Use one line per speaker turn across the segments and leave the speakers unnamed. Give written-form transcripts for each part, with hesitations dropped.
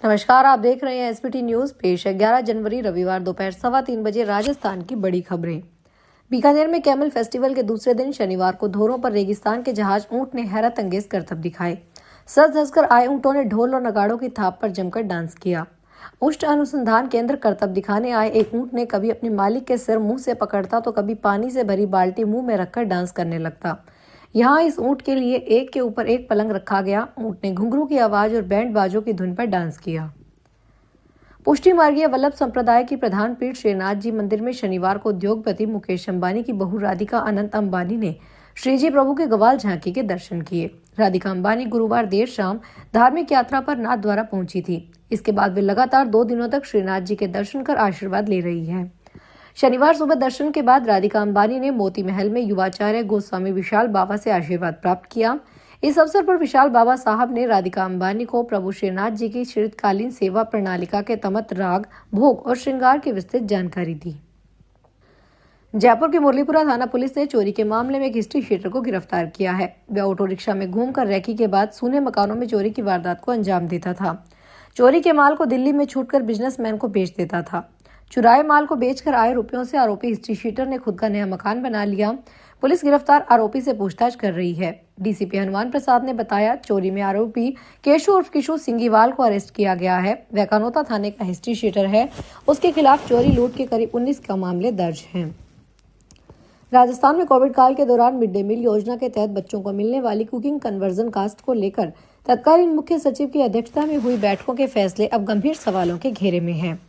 नमस्कार, आप देख रहे हैं एसबीटी न्यूज। पेश है 11 जनवरी रविवार दोपहर 3:15 बजे राजस्थान की बड़ी खबरें। बीकानेर में कैमल फेस्टिवल के दूसरे दिन शनिवार को धोरों पर रेगिस्तान के जहाज ऊंट ने हैरत अंगेज करतब दिखाए। सज धज कर आए ऊंटों ने ढोल और नगाड़ों की थाप पर जमकर डांस किया। उष्ट अनुसंधान केंद्र करतब दिखाने आए एक ऊंट ने कभी अपने मालिक के सिर मुंह से पकड़ता तो कभी पानी से भरी बाल्टी मुंह में रखकर डांस करने लगता। यहाँ इस ऊंट के लिए एक के ऊपर एक पलंग रखा गया। ऊंट ने घुंघरू की आवाज और बैंड बाजों की धुन पर डांस किया। पुष्टि मार्गीय वल्लभ संप्रदाय की प्रधान पीठ श्रीनाथ जी मंदिर में शनिवार को उद्योगपति मुकेश अंबानी की बहू राधिका अनंत अंबानी ने श्रीजी प्रभु के ग्वाल झांकी के दर्शन किए। राधिका अंबानी गुरुवार देर शाम धार्मिक यात्रा पर नाथ द्वारा पहुंची थी। इसके बाद वे लगातार 2 दिनों तक श्रीनाथ जी के दर्शन कर आशीर्वाद ले रही है। शनिवार सुबह दर्शन के बाद राधिका अंबानी ने मोती महल में युवाचार्य गोस्वामी विशाल बाबा से आशीर्वाद प्राप्त किया। इस अवसर पर विशाल बाबा साहब ने राधिका अंबानी को प्रभु श्रीनाथ जी की शीतकालीन सेवा प्रणालिका के तमत राग, भोग और श्रृंगार की विस्तृत जानकारी दी। जयपुर के मुरलीपुरा थाना पुलिस ने चोरी के मामले में एक हिस्ट्री शीटर को गिरफ्तार किया है। वह ऑटो रिक्शा में घूमकर रैकी के बाद सूने मकानों में चोरी की वारदात को अंजाम देता था। चोरी के माल को दिल्ली में छूटकर बिजनेसमैन को बेच देता था। चुराए माल को बेचकर आए रुपयों से आरोपी हिस्ट्री शीटर ने खुद का नया मकान बना लिया। पुलिस गिरफ्तार आरोपी से पूछताछ कर रही है। डीसीपी हनुमान प्रसाद ने बताया, चोरी में आरोपी केशु उर्फ किशु सिंगीवाल को अरेस्ट किया गया है। वह कनौता थाने का हिस्ट्री शीटर है। उसके खिलाफ चोरी लूट के करीब 19 का मामले दर्ज हैं। राजस्थान में कोविड काल के दौरान मिड डे मील योजना के तहत बच्चों को मिलने वाली कुकिंग कन्वर्जन कास्ट को लेकर तत्कालीन मुख्य सचिव की अध्यक्षता में हुई बैठकों के फैसले अब गंभीर सवालों के घेरे में हैं।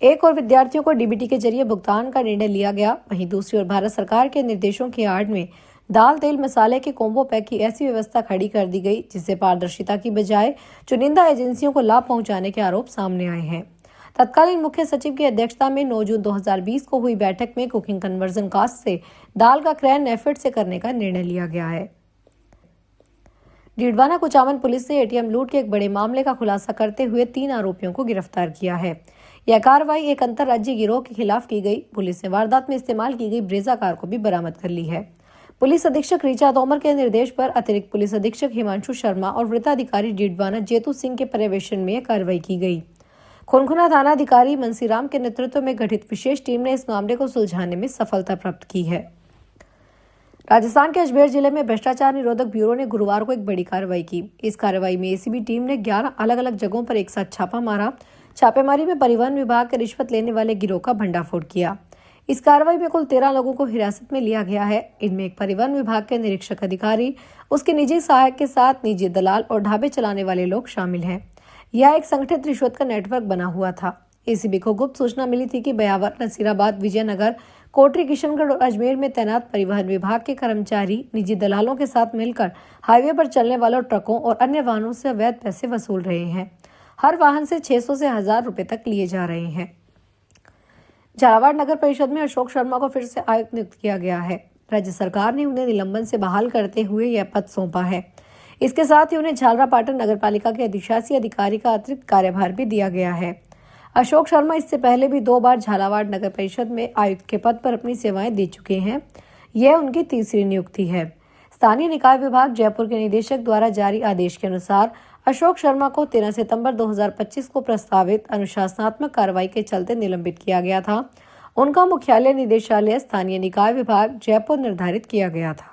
एक और विद्यार्थियों को डीबीटी के जरिए भुगतान का निर्णय लिया गया। वहीं दूसरी ओर भारत सरकार के निर्देशों की आड़ में दाल, तेल, मसाले के कोम्बो पैक की ऐसी व्यवस्था खड़ी कर दी गई जिससे पारदर्शिता की बजाय चुनिंदा एजेंसियों को लाभ पहुंचाने के आरोप सामने आए हैं। तत्कालीन मुख्य सचिव की अध्यक्षता में 9 जून 2020 को हुई बैठक में कुकिंग कन्वर्जन कास्ट से दाल का क्रय नेफेड से करने का निर्णय लिया गया है। डीडवाना कुचामन पुलिस ने एटीएम लूट के एक बड़े मामले का खुलासा करते हुए 3 आरोपियों को गिरफ्तार किया है। यह कार्रवाई एक अंतर्राज्यीय गिरोह के खिलाफ की गई। पुलिस ने वारदात में इस्तेमाल की गई ब्रेजा कार को भी बरामद कर ली है। पुलिस अधीक्षक ऋचा तोमर के निर्देश पर अतिरिक्त पुलिस अधीक्षक हिमांशु शर्मा और वृत्ताधिकारी डीडवाना जेतू सिंह के पर्यवेक्षण में कार्रवाई की गई। खुनखुना थाना अधिकारी मनसीराम के नेतृत्व में गठित विशेष टीम ने इस मामले को सुलझाने में सफलता प्राप्त की है। राजस्थान के अजमेर जिले में भ्रष्टाचार निरोधक ब्यूरो ने गुरुवार को एक बड़ी कार्रवाई की। इस कार्रवाई में एसीबी टीम ने 11 अलग अलग जगहों पर एक साथ छापा मारा। छापेमारी में परिवहन विभाग के रिश्वत लेने वाले गिरोह का भंडाफोड़ किया। इस कार्रवाई में कुल 13 लोगों को हिरासत में लिया गया है। इनमें एक परिवहन विभाग के निरीक्षक अधिकारी, उसके निजी सहायक के साथ निजी दलाल और ढाबे चलाने वाले लोग शामिल हैं। यह एक संगठित रिश्वत का नेटवर्क बना हुआ था। एसीबी को गुप्त सूचना मिली थी कि ब्यावर, नसीराबाद, विजयनगर, कोटरी, किशनगढ़ और अजमेर में तैनात परिवहन विभाग के कर्मचारी निजी दलालों के साथ मिलकर हाईवे पर चलने वाले ट्रकों और अन्य वाहनों से अवैध पैसे वसूल रहे हैं। हर वाहन से 600 से 1000 रुपए तक लिए जा रहे हैं। झालावाड़ नगर परिषद में अशोक शर्मा को फिर से आयुक्त नियुक्त किया गया है। राज्य सरकार ने उन्हें निलंबन से बहाल करते हुए यह पद सौंपा है। इसके साथ ही उन्हें झालरापाटन नगर पालिका के अधिशासी अधिकारी का अतिरिक्त कार्यभार भी दिया गया है। अशोक शर्मा इससे पहले भी 2 बार झालावाड़ नगर परिषद में आयुक्त के पद पर अपनी सेवाएं दे चुके हैं। यह उनकी तीसरी नियुक्ति है। स्थानीय निकाय विभाग जयपुर के निदेशक द्वारा जारी आदेश के अनुसार अशोक शर्मा को 13 सितंबर 2025 को प्रस्तावित अनुशासनात्मक कार्रवाई के चलते निलंबित किया गया था। उनका मुख्यालय निदेशालय स्थानीय निकाय विभाग जयपुर निर्धारित किया गया था।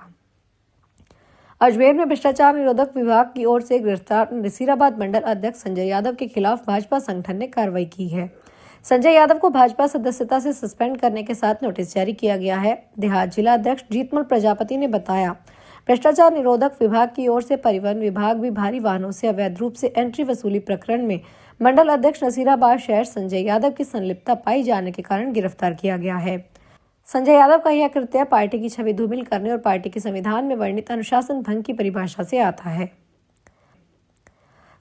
अजमेर में भ्रष्टाचार निरोधक विभाग की ओर से गिरफ्तार नसीराबाद मंडल अध्यक्ष संजय यादव के खिलाफ भाजपा संगठन ने कार्रवाई की है। संजय यादव को भाजपा सदस्यता से सस्पेंड करने के साथ नोटिस जारी किया गया है। देहात जिला अध्यक्ष जीतमल प्रजापति ने बताया, भ्रष्टाचार निरोधक विभाग की ओर से परिवहन विभाग भी भारी वाहनों से अवैध रूप से एंट्री वसूली प्रकरण में मंडल अध्यक्ष नसीराबाद शहर संजय यादव की संलिप्तता पाई जाने के कारण गिरफ्तार किया गया है। संजय यादव का यह कृत्य पार्टी की छवि धूमिल करने और पार्टी के संविधान में वर्णित अनुशासन भंग की परिभाषा से आता है।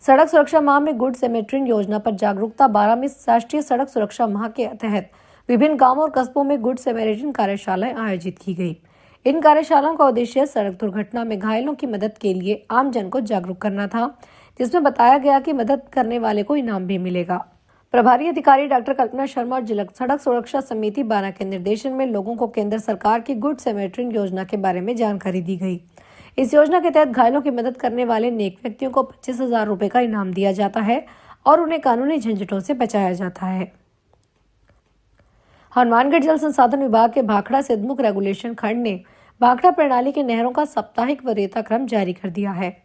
सड़क सुरक्षा माह में गुड सेमेट्रिन योजना पर जागरूकता 12वें राष्ट्रीय सड़क सुरक्षा माह के तहत विभिन्न गांवों और कस्बों में गुड सेमेट्रिन कार्यशालाएं आयोजित की गई। इन कार्यशालाओं का उद्देश्य सड़क दुर्घटना में घायलों की मदद के लिए आमजन को जागरूक करना था, जिसमें बताया गया कि मदद करने वाले को इनाम भी मिलेगा। प्रभारी अधिकारी डॉक्टर कल्पना शर्मा और जिला सड़क सुरक्षा समिति 12 के निर्देशन में लोगों को केंद्र सरकार की गुड सेमेट्रिन योजना के बारे में जानकारी दी गई। इस योजना के तहत घायलों की मदद करने वाले नेक व्यक्तियों को 25,000 रुपए का इनाम दिया जाता है। और उन्हें कानूनी झंझटों से बचाया जाता है। हनुमानगढ़ जल संसाधन विभाग के भाखड़ा सिद्धमुख रेगुलेशन खंड ने भाखड़ा प्रणाली की नहरों का साप्ताहिक वरीयता क्रम जारी कर दिया है।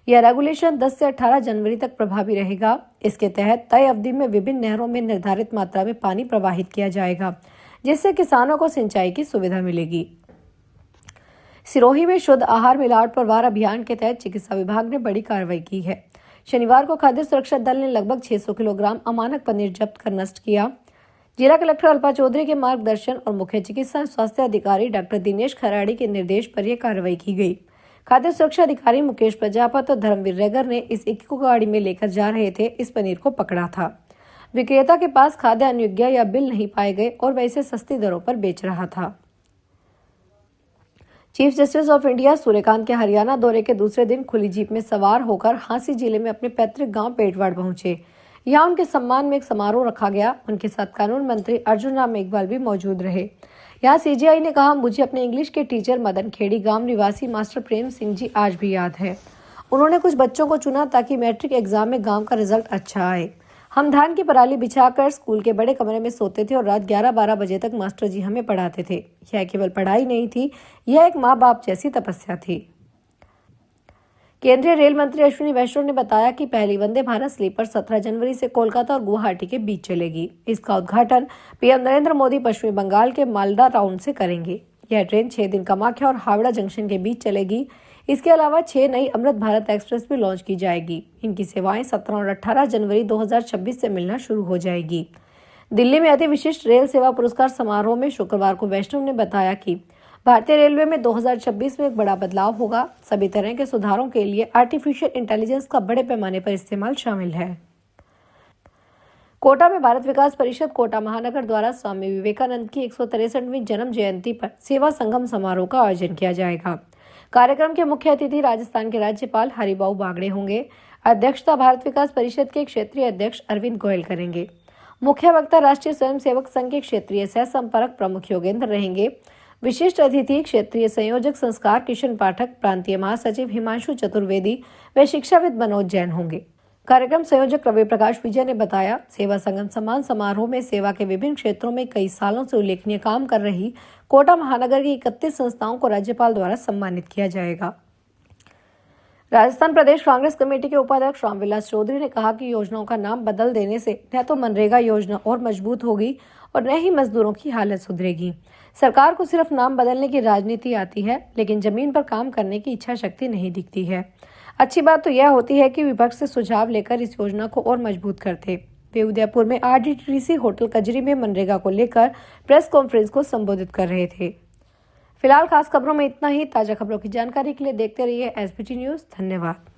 यह रेगुलेशन 10 से 18 जनवरी तक प्रभावी रहेगा। इसके तहत तय अवधि में विभिन्न नहरों में निर्धारित मात्रा में पानी प्रवाहित किया जाएगा, जिससे किसानों को सिंचाई की सुविधा मिलेगी। सिरोही में शुद्ध आहार मिलावट पर वार अभियान के तहत चिकित्सा विभाग ने बड़ी कार्रवाई की है। शनिवार को खाद्य सुरक्षा दल ने लगभग 600 किलोग्राम अमानक पनीर जब्त कर नष्ट किया। जिला कलेक्टर अल्पा चौधरी के मार्गदर्शन और मुख्य चिकित्सा स्वास्थ्य अधिकारी डॉक्टर दिनेश खराड़ी के निर्देश पर यह कार्रवाई की गई। खाद्य सुरक्षा अधिकारी मुकेश प्रजापत और धर्मवीर रेगर ने इस इक्को गाड़ी में लेकर जा रहे थे इस पनीर को पकड़ा था। विक्रेता के पास खाद्य अनुज्ञा या बिल नहीं पाए गए और वह इसे सस्ती दरों पर बेच रहा था। Chief justice of India Suryakant के हरियाणा दौरे के दूसरे दिन खुली जीप में सवार होकर हांसी जिले में अपने पैतृक गांव पेटवाड़ पहुंचे। यहाँ उनके सम्मान में एक समारोह रखा गया। उनके साथ कानून मंत्री अर्जुन राम मेघवाल भी मौजूद रहे। यहाँ सीजीआई ने कहा, मुझे अपने इंग्लिश के टीचर मदन खेड़ी गांव निवासी मास्टर प्रेम सिंह जी आज भी याद है। उन्होंने कुछ बच्चों को चुना ताकि मैट्रिक एग्जाम में गांव का रिजल्ट अच्छा आए। हम धान की पराली बिछाकर स्कूल के बड़े कमरे में सोते थे और रात 11-12 बजे तक मास्टर जी हमें पढ़ाते थे। यह केवल पढ़ाई नहीं थी, यह एक माँ बाप जैसी तपस्या थी। केंद्रीय रेल मंत्री अश्विनी वैष्णव ने बताया कि पहली वंदे भारत स्लीपर 17 जनवरी से कोलकाता और गुवाहाटी के बीच चलेगी। इसका उद्घाटन पीएम नरेंद्र मोदी पश्चिमी बंगाल के मालदा टाउन से करेंगे। यह ट्रेन 6 दिन कामाख्या और हावड़ा जंक्शन के बीच चलेगी। इसके अलावा 6 नई अमृत भारत एक्सप्रेस भी लॉन्च की जाएगी। इनकी सेवाएं 17 और 18 जनवरी 2026 से मिलना शुरू हो जाएगी। दिल्ली में अति विशिष्ट रेल सेवा पुरस्कार समारोह में शुक्रवार को वैष्णव ने बताया कि भारतीय रेलवे में 2026 में एक बड़ा बदलाव होगा। सभी तरह के सुधारों के लिए आर्टिफिशियल इंटेलिजेंस का बड़े पैमाने पर इस्तेमाल शामिल है। कोटा में भारत विकास परिषद कोटा महानगर द्वारा स्वामी विवेकानंद की 163वीं जन्म जयंती पर सेवा संगम समारोह का आयोजन किया जाएगा। कार्यक्रम के मुख्य अतिथि राजस्थान के राज्यपाल हरिबाऊ बागड़े होंगे। अध्यक्षता भारत विकास परिषद के क्षेत्रीय अध्यक्ष अरविंद गोयल करेंगे। मुख्य वक्ता राष्ट्रीय स्वयंसेवक संघ के क्षेत्रीय सह संपर्क प्रमुख योगेंद्र रहेंगे। विशिष्ट अतिथि क्षेत्रीय संयोजक संस्कार किशन पाठक, प्रांतीय महासचिव हिमांशु चतुर्वेदी व शिक्षाविद मनोज जैन होंगे। कार्यक्रम संयोजक रवि प्रकाश विजय ने बताया, सेवा संगम सम्मान समारोह में सेवा के विभिन्न क्षेत्रों में कई सालों से उल्लेखनीय काम कर रही कोटा महानगर की 31 संस्थाओं को राज्यपाल द्वारा सम्मानित किया जाएगा। राजस्थान प्रदेश कांग्रेस कमेटी के उपाध्यक्ष रामविलास चौधरी ने कहा कि योजनाओं का नाम बदल देने से न तो मनरेगा योजना और मजबूत होगी और न ही मजदूरों की हालत सुधरेगी। सरकार को सिर्फ नाम बदलने की राजनीति आती है, लेकिन जमीन पर काम करने की इच्छा शक्ति नहीं दिखती है। अच्छी बात तो यह होती है कि विपक्ष से सुझाव लेकर इस योजना को और मजबूत करते। वे उदयपुर में RDTC होटल कजरी में मनरेगा को लेकर प्रेस कॉन्फ्रेंस को संबोधित कर रहे थे। फिलहाल खास खबरों में इतना ही। ताजा खबरों की जानकारी के लिए देखते रहिए SBT न्यूज। धन्यवाद।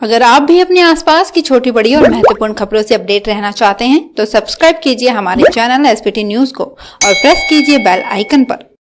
अगर आप भी अपने आसपास की छोटी बड़ी और महत्वपूर्ण खबरों से अपडेट रहना चाहते हैं तो सब्सक्राइब कीजिए हमारे चैनल SBT न्यूज को और प्रेस कीजिए बेल आइकन पर।